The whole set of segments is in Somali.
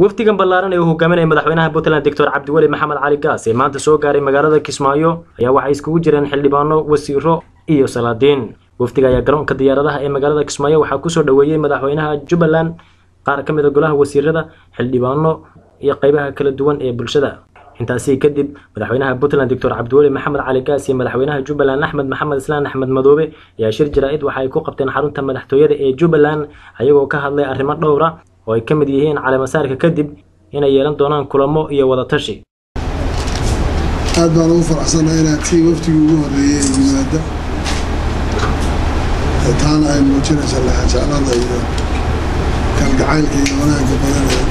wafdigan ballaaran ee uu hogaaminaya madaxweynaha Puntland Dr. Cabdiweli Maxamed Cali Gaas ee maanta soo gaaray magaalada Kismaayo ayaa waxa iskugu jireen xildhibaano, wasiiro iyo salaadiin. wafdiga ayaa garoonka diyaaradaha ee magaalada Kismaayo waxa ku soo dhaweeyay madaxweynaha Jubbaland, qaar ka mid ah golaha wasiirada, xildhibaano iyo qaybaha kala duwan ee bulshada. intaasi kadib madaxweynaha Puntland Dr. Cabdiweli Maxamed Cali Gaas iyo madaxweynaha Jubbaland Axmed Maxamed Islaan Axmed Madoobe ayaa shir jaraa'id waxa ay ku qabteen xarunta madaxtooyada ee Jubbaland ayagoo ka hadlay arrimo dhowr ah oo ay ka mid yihiin caleemasaarka kadib inay yeelan doonaan kulamo iyo wada tashi. aad baan ugu faraxsanahay inaad si waftigii ugu horeeyay yimaada taana ay muujinaysa laxajaclada iyo kalgacaylka iyo wanaagga badan ee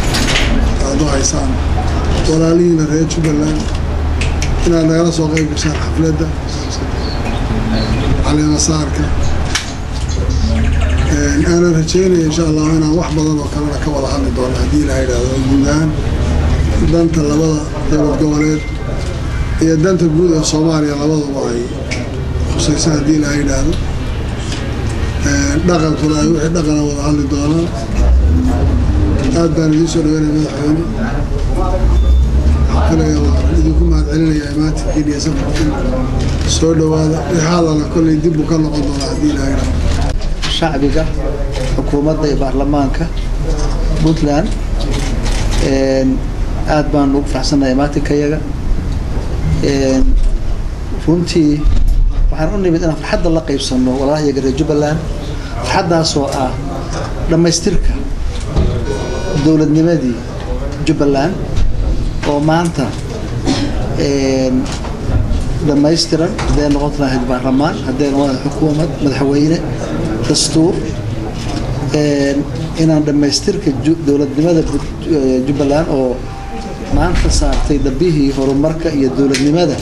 aad u haysaan walaalihiina reer Jubbaland inaad nagala soo qayb gashaan xafladda caleemasaarka. أنا رجعني إن شاء الله أنا واحد بدل وكمان كوضع حالي دون هدي العيلة والجودان دانت اللبضة دولة جوالات هي دانت الجودة الصومالية اللبضة وعي خصيصا هدي العيلة دقل كلاي واحد دقل وضع حالي دون أدبان دي سؤالين مدحوني كلا يلا إذا مع العلنا يا إمات إلي يسمى السؤال هذا لهذا كل يدب وكان قدر هدي العيلة شعبك حكومة برلمانك بوتلان aad baan ugu faraxsanahay maatinkayaga runtii waxaan u nimid inaan farxadda la qaybsano walaalahayaga reer Jubbaland farxaddaas oo ah dhamaystirka dowladnimadii Jubbaland oo maanta dhamaystiran hadday noqon lahayd baarlamaan hadday noqon lahayd xukuumad madaxweyne dastuur inaan dhamaystirka dowladnimada Jubbaland oo maanta saartay dabihii horumarka iyo dowladnimada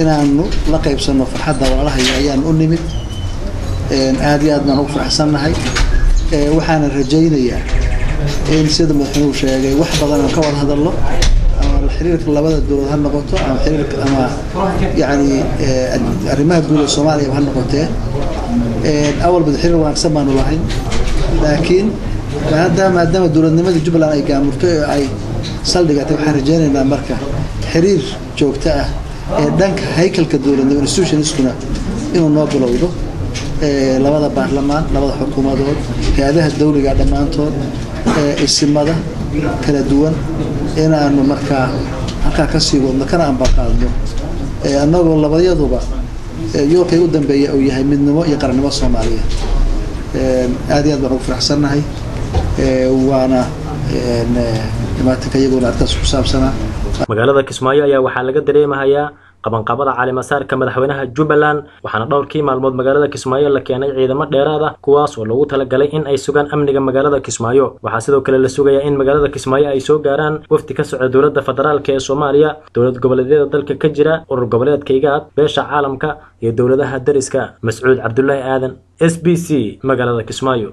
inaanu la qaybsano farxadda walaalahay ayaan u nimid aad iyo aad baan ugu faraxsanahay waxaan rajaynayaa in sida madaxweynuhu sheegay wax badan aan ka wada hadalno ama xiriirka labada dowlad ha noqoto ama xiriirka ama yani arrimaha guud ee Soomaaliya ha noqotee أول بدحير وأكسبان الله لكن maadaama dowladnimada Jubbaland ay gaamurto ay saldhigatay waxaan rajaynaynaa marka xiriir joogto ah ee dhanka haykalka dowladnimada institutionskuna inuu noo bilowdo labada baarlamaan labada xukuumadood hay'adaha dawliga dhamaantood isimada kala duwan inaanu marka halka ka sii wadno kana aan baqaadno annagoo labayaduba yoolkay u dambeeyay oo yahay midnimo iyo qarannimo Soomaaliya aad iyo aad baan ugu faraxsanahay waana maatinkayaga arkaas ku saabsanaa. magaalada Kismaayo ayaa waxaa laga dareemayaa qabanqabada caleemasaarka madaxweynaha Jubbaland waxaana dhowrkii maalmood magaalada Kismaayo la keenay ciidamo dheeraad ah kuwaas oo lagu talagalay in ay sugaan amniga magaalada Kismaayo. waxaa sidoo kale la sugayaa in magaalada Kismaayo ay soo gaaraan wafdi ka socda dowladda federaalka ee Soomaaliya, dowlad goboleedyada dalka ka jira, urur goboleedka IGAD, beesha caalamka iyo dowladaha dariska. Mas'uud Cabdullaahi Aadan, SBC, magaalada Kismaayo.